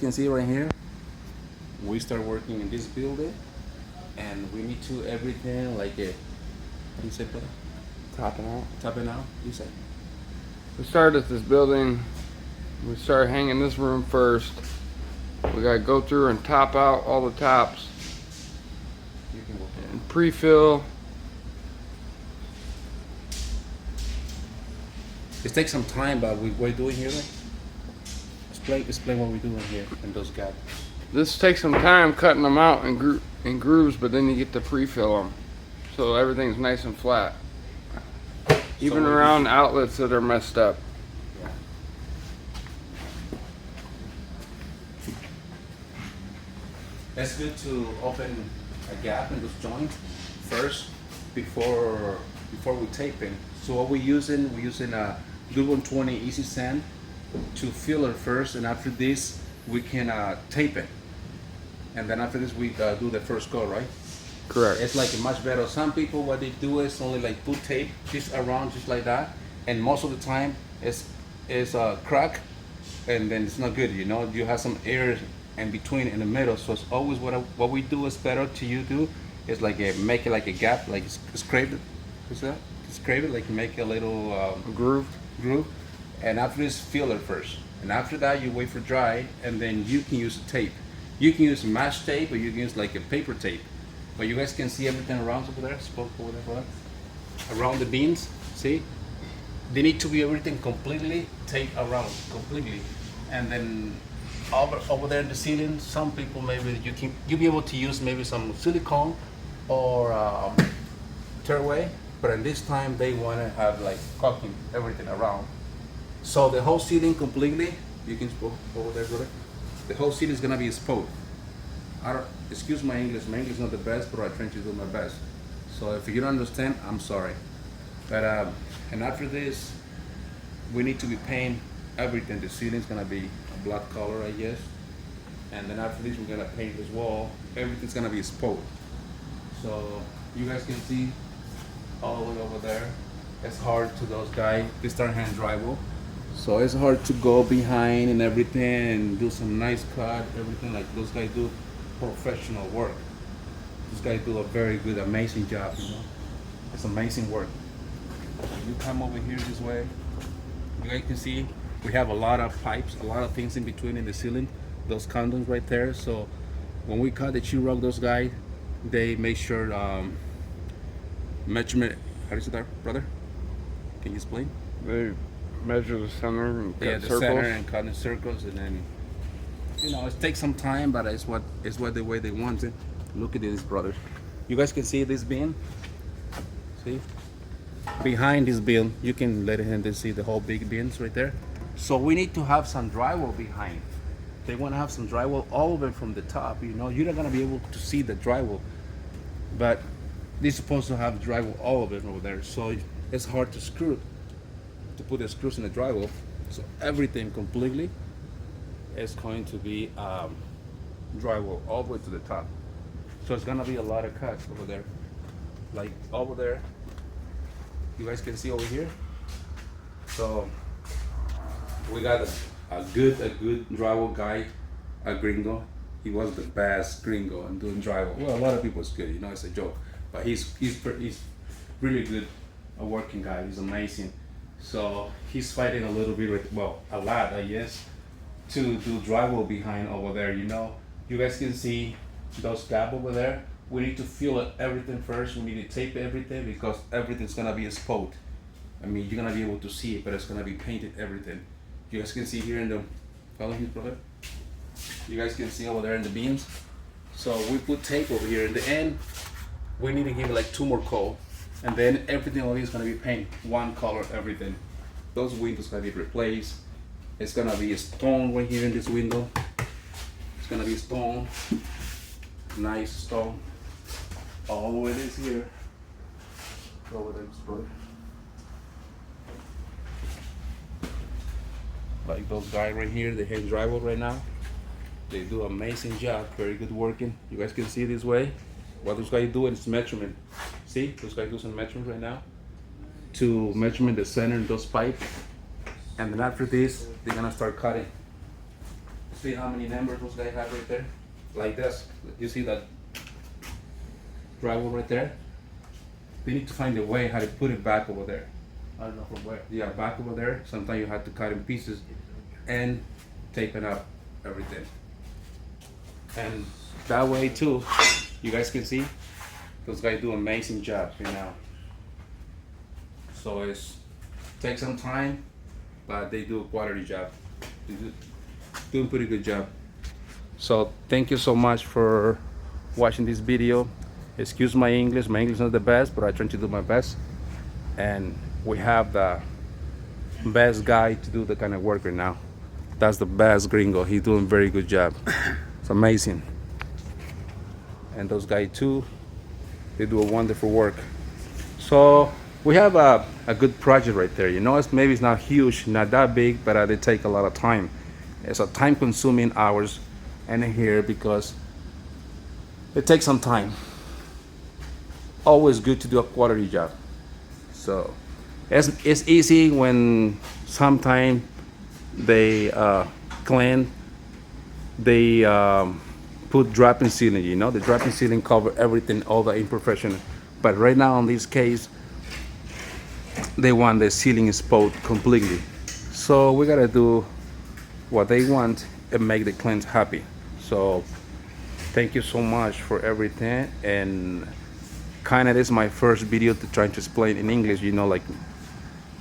You can see right here, we start working in this building, and we need to everything like a, what do you say, brother? Topping out. Topping out, you say? We started at this building. We started hanging this room first. We gotta go through and top out all the tops You can work on and pre-fill. it. It takes some time, but we're doing here. Like, explain what we're doing here in those gaps. This takes some time cutting them out in grooves, but then you get to pre-fill them, so everything's nice and flat. Even So around outlets that are messed up. Yeah. It's good to open a gap in this joint first before we tape in. So what we're using a good 120 easy sand to fill it first, and after this we can tape it. And then after this we do the first coat, right? Correct. It's like much better. Some people what they do is only like put tape just around just like that, and most of the time it's a crack, and then it's not good. You know, you have some air in between in the middle. So it's always what we do is better to you do is like make it like a gap, like scrape it. What's that? Scrape it, like make a little Groove. groove, and after this fill it first, and after that you wait for dry, and then you can use a tape. You can use mesh tape, or you can use like a paper tape. But you guys can see everything around over there. Spoke over there, brother. Around the beams, see? They need to be everything completely taped around, completely. And then over there in the ceiling, some people maybe you'll be able to use maybe some silicone or tearaway. But in this time they want to have like caulking everything around. So the whole ceiling completely, you can spoke over there, brother. The whole ceiling is gonna be exposed. I don't, excuse my English is not the best, but I try to do my best. So if you don't understand, I'm sorry. But and after this, we need to be paint everything. The ceiling's gonna be a black color, I guess. And then after this, we're gonna paint this wall. Everything's gonna be exposed. So you guys can see all the way over there. It's hard to those guys. They start hand drywall. So it's hard to go behind and everything and do some nice cut, everything like those guys do professional work. These guys do a very good, amazing job, you know. It's amazing work. You come over here this way, you guys can see we have a lot of pipes, a lot of things in between in the ceiling, those condoms right there. So when we cut the sheetrock, those guys, they make sure measurement, how do you say that, brother? Can you explain? They measure the center and cut Yeah, the circles. center and cut in circles, and then you know it takes some time, but it's what the way they want it. Look at this, brothers. You guys can see this beam. See, behind this beam, you can let it see the whole big beams right there. So we need to have some drywall behind. They want to have some drywall all over from the top. You know, you're not gonna be able to see the drywall, but they're supposed to have drywall all of it over there. So it's hard to screw, to put the screws in the drywall. So everything completely is going to be drywall all the way to the top. So it's gonna be a lot of cuts over there, like over there. You guys can see over here. So we got a good drywall guy, a gringo. He was the best gringo in doing drywall. Well, a lot of people's good, you know, it's a joke, but he's really good, a working guy. He's amazing. So he's fighting a little bit with, well, a lot, I guess, to do drywall behind over there. You know, you guys can see those gaps over there. We need to fill it everything first. We need to tape everything because everything's gonna be exposed. I mean, you're gonna be able to see it, but it's gonna be painted everything. You guys can see here in the, follow me, brother. You guys can see over there in the beams. So we put tape over here. In the end, we need to give it like 2 more coat, and then everything over here is gonna be painted one color, everything. Those windows gonna be replaced. It's gonna be a stone right here in this window. It's gonna be stone, nice stone. All the way this here. Over there, brother. Like those guys right here, they hand drywall right now. They do amazing job, very good working. You guys can see this way. What those guys doing is measurement. See, those guys do some measurement right now to measurement the center of those pipes. And then after this, they're gonna start cutting. See how many numbers those guys have right there? Like this. You see that drywall right there? They need to find a way how to put it back over there. I don't know from where. Yeah, back over there. Sometimes you have to cut in pieces and tapen up everything. And that way too, you guys can see, those guys do amazing jobs right now. So it's takes some time, but they do a quality job. They do a pretty good job. So thank you so much for watching this video. Excuse my English is not the best, but I try to do my best. And we have the best guy to do the kind of work right now. That's the best gringo. He's doing a very good job. It's amazing. And those guys too, they do a wonderful work. So we have a good project right there. You know, maybe it's not huge, not that big, but they take a lot of time. It's a time-consuming hours in here because it takes some time. Always good to do a quality job. So it's easy when sometimes they clean, they put drop and ceiling. You know, the drop and ceiling cover everything, all the imperfection. But right now in this case, they want the ceiling exposed completely. So we gotta do what they want and make the clients happy. So thank you so much for everything. And kind of this is my first video to try to explain in English. You know, like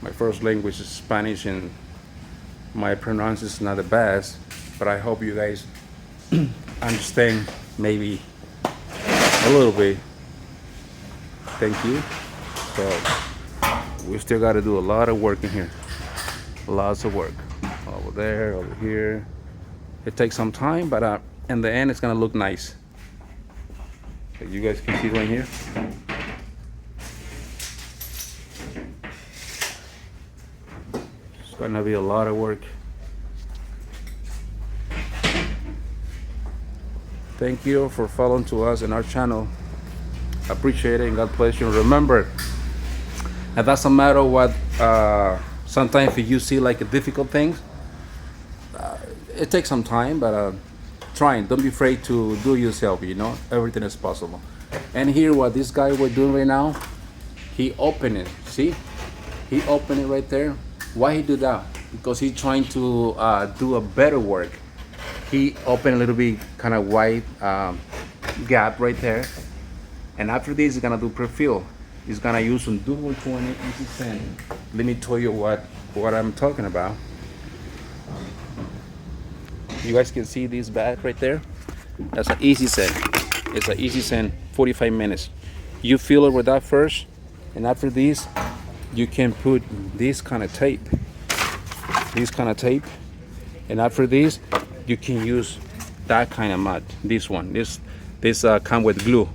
my first language is Spanish and my pronunciation is not the best, but I hope you guys understand maybe a little bit. Thank you. So we still got to do a lot of work in here. Lots of work over there, over here. It takes some time, but in the end it's gonna look nice. So you guys can see right here. It's gonna be a lot of work. Thank you for following to us in our channel. Appreciate it and God bless you. And remember, it doesn't matter what, sometimes if you see like a difficult things, it takes some time, but trying, don't be afraid to do yourself, you know, everything is possible. And here what this guy was doing right now, he opened it, see? He opened it right there. Why he do that? Because he's trying to do a better work. He opened a little bit kind of wide gap right there. And after this, he's gonna do pre-fill. He's gonna use some double 20 easy sand. Let me tell you what I'm talking about. You guys can see this bag right there. That's an easy sand. It's an easy sand, 45 minutes. You fill it with that first, and after this, you can put this kind of tape. This kind of tape, and after this, you can use that kind of mat. This one. This come with glue.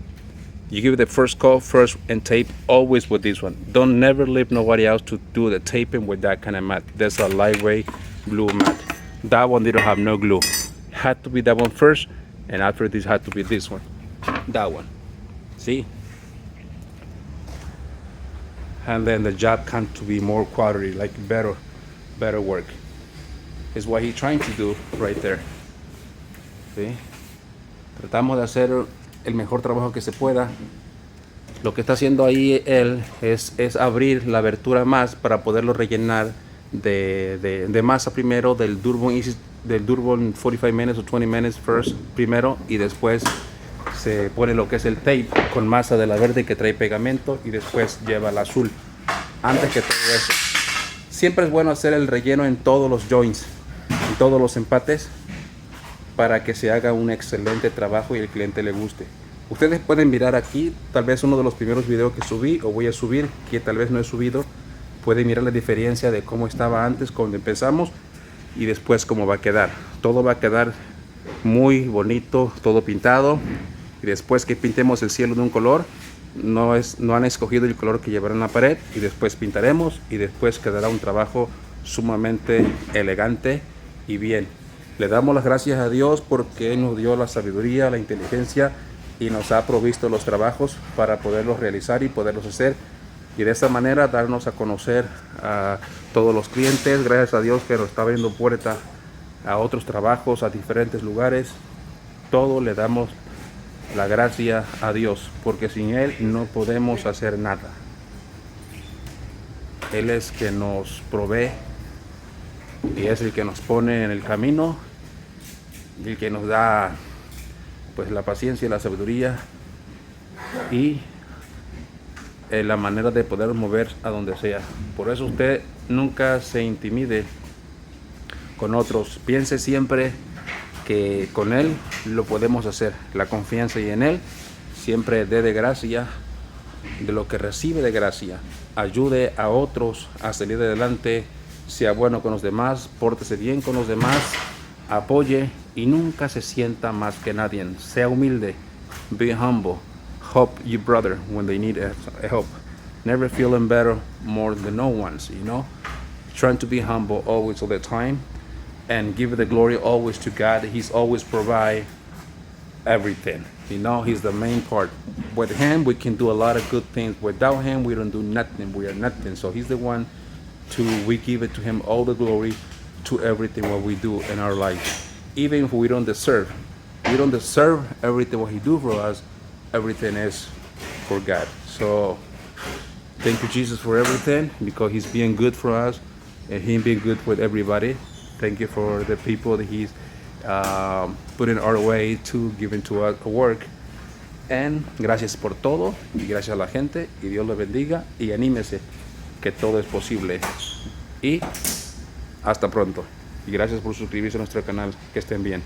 You give it the first coat first and tape always with this one. Don't never leave nobody else to do the taping with that kind of mat. That's a lightweight glue mat. That one they don't have no glue. Had to be that one first, and after this had to be this one. That one. See? And then the job comes to be more quality, like better work. Is what he's trying to do right there. See? Tratamos de hacer el mejor trabajo que se pueda. Lo que está haciendo ahí él es abrir la abertura más para poderlo rellenar de masa primero del Durban 45 minutes o 20 minutes first primero, y después se pone lo que es el tape con masa de la verde que trae pegamento, y después lleva el azul. Antes que todo eso, siempre es bueno hacer el relleno en todos los joints, en todos los empates, para que se haga un excelente trabajo y el cliente le guste. Ustedes pueden mirar aquí, tal vez uno de los primeros videos que subí o voy a subir, que tal vez no he subido. Pueden mirar la diferencia de cómo estaba antes cuando empezamos y después cómo va a quedar. Todo va a quedar muy bonito, todo pintado. Y después que pintemos el cielo de un color, no han escogido el color que llevarán en la pared, y después pintaremos y después quedará un trabajo sumamente elegante y bien. Le damos las gracias a Dios porque Él nos dio la sabiduría, la inteligencia y nos ha provisto los trabajos para poderlos realizar y poderlos hacer, y de esta manera darnos a conocer a todos los clientes. Gracias a Dios que nos está abriendo puertas a otros trabajos, a diferentes lugares, todo le damos la gracia a Dios, porque sin Él no podemos hacer nada. Él es quien nos provee y es el que nos pone en el camino y el que nos da pues la paciencia y la sabiduría y la manera de poder mover a donde sea. Por eso usted nunca se intimide con otros, piense siempre que con Él lo podemos hacer. La confianza y en Él siempre dé de gracia, de lo que recibe de gracia. Ayude a otros a salir adelante, sea bueno con los demás, pórtese bien con los demás, apoye y nunca se sienta más que nadie. Sea humilde, be humble, help your brother when they need help. Never feeling better more than no one's, you know. Trying to be humble always all the time and give the glory always to God. He's always provide everything, you know. He's the main part. With Him we can do a lot of good things. Without Him we don't do nothing. We are nothing. So He's the one we give it to Him all the glory to everything what we do in our life, even if we don't deserve everything what He do for us. Everything is for God. So thank you, Jesus, for everything, because He's being good for us and Him being good with everybody. Thank you for the people that He's put in our way to giving to us work. And gracias por todo y gracias a la gente y Dios le bendiga y anímese que todo es posible. Y hasta pronto. Y gracias por suscribirse a nuestro canal. Que estén bien.